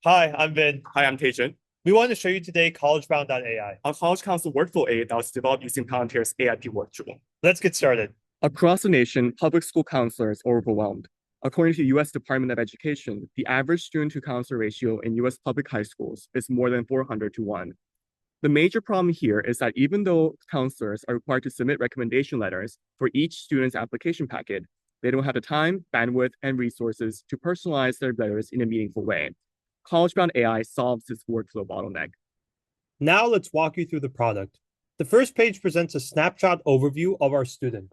Hi, I'm Vin. Hi, I'm Tejan. We want to show you today CollegeBound.AI. A College Council workflow aid that was developed using Palantir's AIP work tool. Let's get started. Across the nation, public school counselors are overwhelmed. According to the U.S. Department of Education, the average student-to-counselor ratio in U.S. public high schools is more than 400 to 1. The major problem here is that even though counselors are required to submit recommendation letters for each student's application packet, they don't have the time, bandwidth, and resources to personalize their letters in a meaningful way. CollegeBound.AI solves this workflow bottleneck. Now let's walk you through the product. The first page presents a snapshot overview of our student.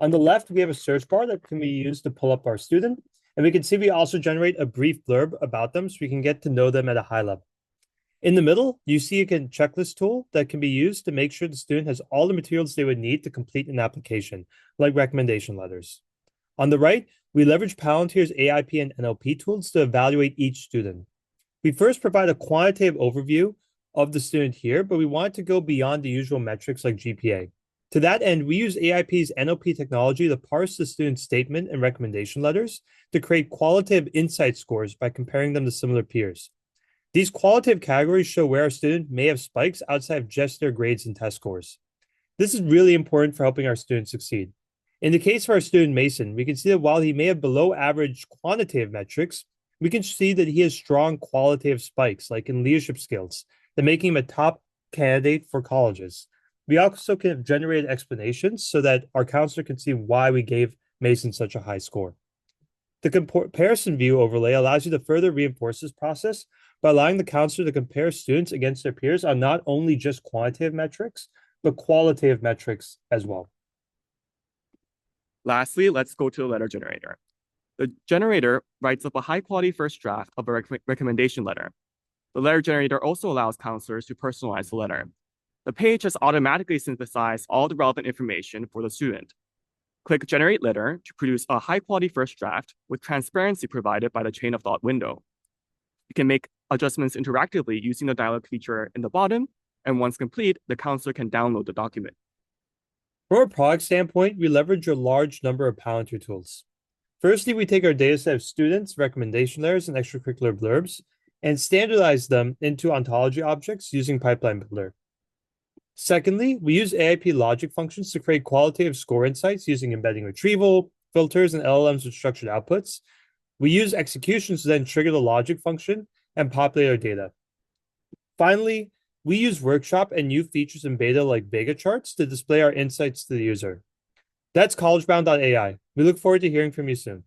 On the left, we have a search bar that can be used to pull up our student, and we can see we also generate a brief blurb about them so we can get to know them at a high level. In the middle, you see a checklist tool that can be used to make sure the student has all the materials they would need to complete an application, like recommendation letters. On the right, we leverage Palantir's AIP and NLP tools to evaluate each student. We first provide a quantitative overview of the student here, but we want to go beyond the usual metrics like GPA. To that end, we use AIP's NLP technology to parse the student's statement and recommendation letters to create qualitative insight scores by comparing them to similar peers. These qualitative categories show where a student may have spikes outside of just their grades and test scores. This is really important for helping our students succeed. In the case of our student Mason, we can see that while he may have below average quantitative metrics, we can see that he has strong qualitative spikes, like in leadership skills, that making him a top candidate for colleges. We also can generate explanations so that our counselor can see why we gave Mason such a high score. The comparison view overlay allows you to further reinforce this process by allowing the counselor to compare students against their peers on not only just quantitative metrics, but qualitative metrics as well. Lastly, let's go to the letter generator. The generator writes up a high-quality first draft of a recommendation letter. The letter generator also allows counselors to personalize the letter. The page has automatically synthesized all the relevant information for the student. Click Generate Letter to produce a high-quality first draft with transparency provided by the chain of thought window. You can make adjustments interactively using the dialog feature in the bottom, and once complete, the counselor can download the document. From a product standpoint, we leverage a large number of Palantir tools. Firstly, we take our dataset of students, recommendation letters, and extracurricular blurbs, and standardize them into ontology objects using Pipeline Builder. Secondly, we use AIP logic functions to create qualitative score insights using embedding retrieval, filters, and LLMs with structured outputs. We use executions to then trigger the logic function and populate our data. Finally, we use Workshop and new features in beta like Vega charts to display our insights to the user. That's CollegeBound.AI. We look forward to hearing from you soon.